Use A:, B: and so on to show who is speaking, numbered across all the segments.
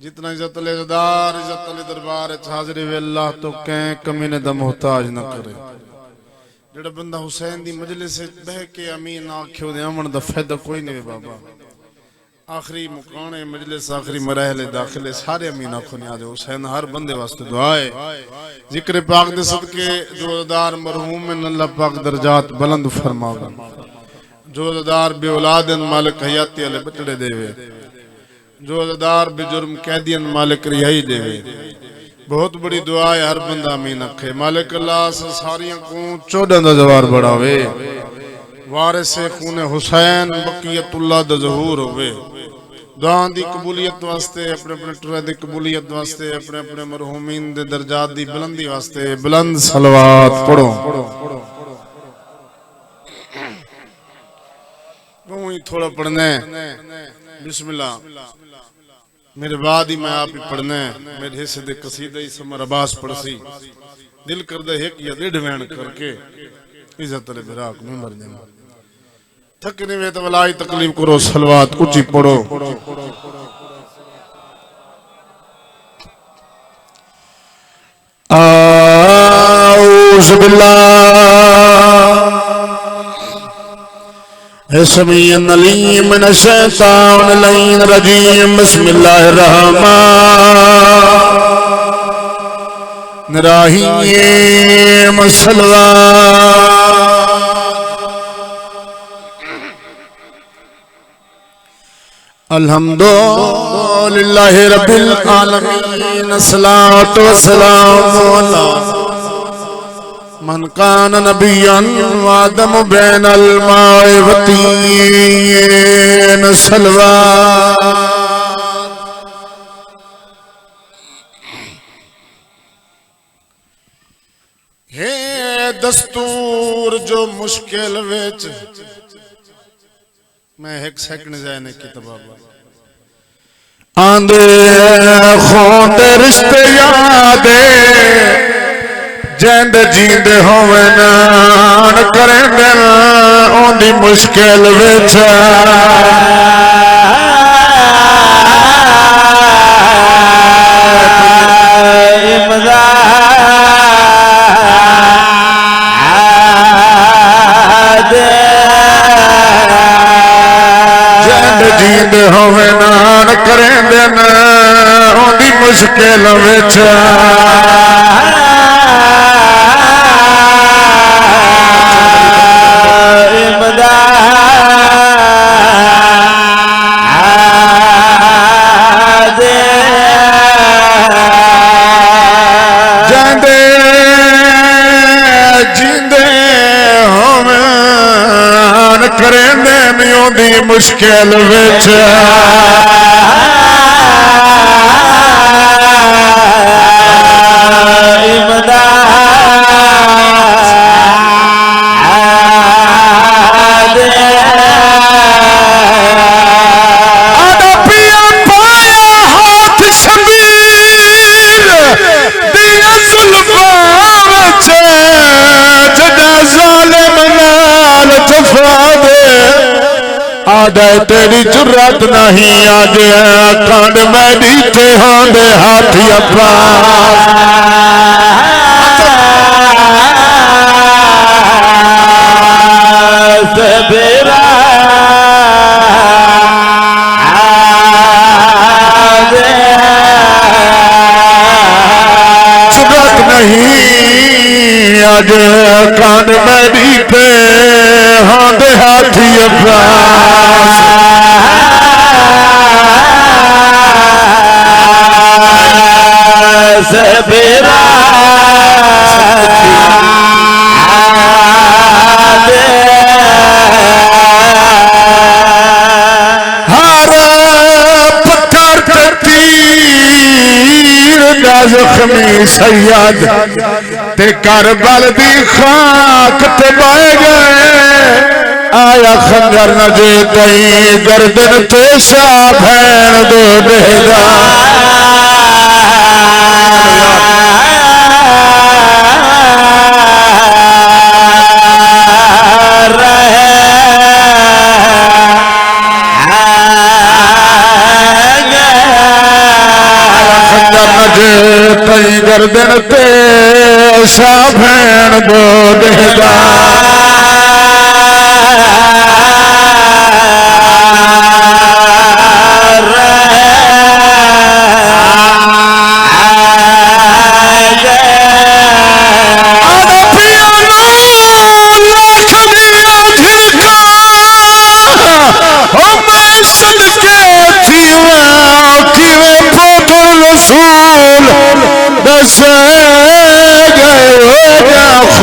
A: जितना इज्जत लेदार इज्जत ले दरबार हाजिर वे अल्लाह तो कह कमीने दा मोहताज न करे। जेड़ा बंदा हुसैन दी मजलिस से बह के अमीन आख्यो दे अमन दा फायदा कोई नहीं बाबा। आखिरी मुकाने मजलिस आखिरी मरहले दाखिले सारे अमीन आखो ने आज हुसैन हर बंदे वास्ते दुआ है। जिक्र पाक दे सदके जोरदार मरहूम में अल्लाह पाक दर्जात बुलंद फरमावे। जोरदार बे औलादन मालिक हयाती वाले बचड़े देवे। जोरदार बेजुर्म कैदियन मालिक रिहाई देवे। बहुत बड़ी दुआ है हर बंदा अमीन आखे। मालिक अल्लाह सारियां को 14 दा जवार बढ़ावे। वारिस खून हुसैन बकियतुल्लाह दा ज़हूर होवे। दुआ दी कबूलियत वास्ते अपने अपने टुरे दी कबूलियत वास्ते अपने अपने मरहूमीन दे दर्जात दी बुलंदी वास्ते बुलंद सलवात पढ़ो। थोड़ा पढ़ना है बिस्मिल्लाह। मेरे बाद ही मैं आप ही पढ़ना है। मेरे हिस्से दे कसीदा ही समर अब्बास पढ़सी दिल करदा है कि डेढ़ वैन करके इज्जत ले बिराक में मर जाना। थक नहीं वे तो वलाई तकलीफ करो सलवात ऊंची पढ़ो। आऊज़ु बिल्लाह समीअन अलीम मिनश शैतानिर रजीम। बिस्मिल्लाहिर रहमानिर रहीम। अल्हम्दुलिल्लाहि रब्बिल आलमीन। अस्सलातु वस्सलामु अला मन कान नबिय्यन व आदम बैनल माए व तीन। सलवात हे दस्तूर जो मुश्किल विच मैं एक सेकंड जाने की तबाबा आंदे खोंदे रिश्ते यादे जेंद जींदे होवे नान करें दिल ओंदी मुश्किल विच। जींद होवे नान करें दिन ओंदी मुश्किल विच। जांदे जींदे होवे नान करें दिन ओंदी मुश्किल विच। आदे तेरी जुर्रत नहीं आज कांड मैं दीते होंदे हाथी अपा। जुर्रत नहीं आज कांड मैं दीते होंदे हाथी अपा। जख्मी सैयद ते करबल दी खाक ते बह गए। आया खंजर न जे तई गर्दन ते शाह भैन दे बेगा।
B: गर्दन ते सा भैन दो देगा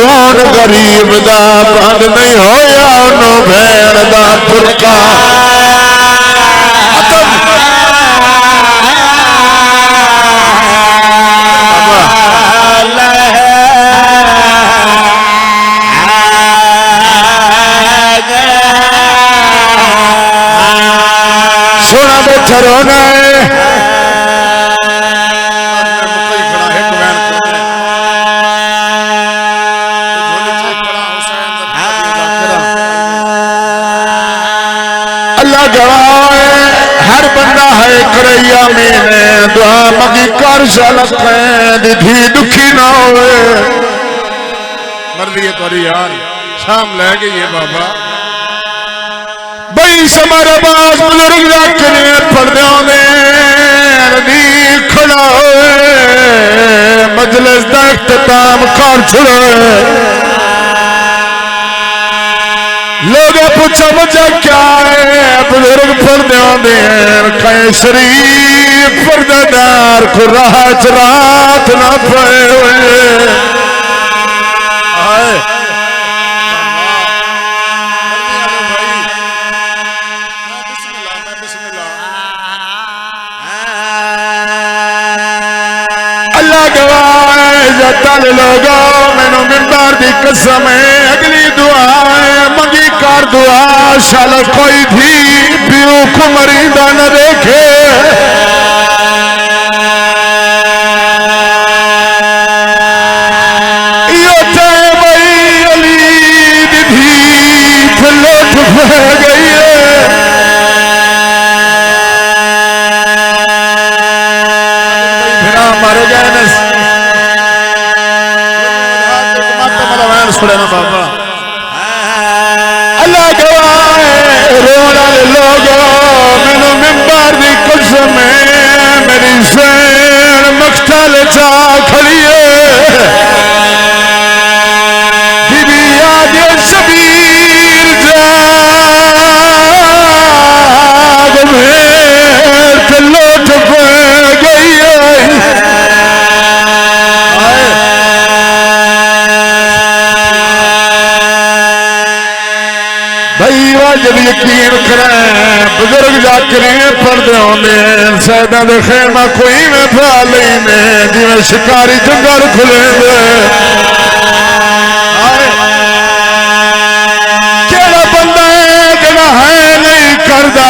B: खून गरीब दा बंद नहीं होया नो भैन दा पुरका सोना बैठा रोना हर बंदा है करैया मैंने दुआ मगी कर धी दुखी ना होवे
A: मर्जी है तुम्हारी यार शाम ले गई है बाबा
B: बई समारे बास बुजुर्ग जाके पढ़दे दी खड़ा होए मजलिस दा इख्तिताम कर छुड़े लोग पूछा वजह क्या है बुजुर्ग पढ़दे आंदे हैं कई शरीफ पर्देदार को रात रात ना पाए हुए अल्लाह गवाह तल लोगो मैनू मिंबर दी कसम है अगली दुआ मंगी कर दुआ शाल कोई भी प्यू कुमरी दा न देखे यो चाहे भाई अली दी थले ठुक गई मारे जाए बाबा अल्लाह गवाह रोना लोगो मैनू मिंबर दी कसम मेरी सैन मख्तल चा खड़ी बीबी आगे शबीर जाग में लोट गई जब यकीन करें बुजुर्ग जाकरी पढ़ते होंगे सैदा दे खेमा कोई में फा लेने जिवें शिकारी जंगल खुले केड़ा बंदा है जड़ा है नहीं करदा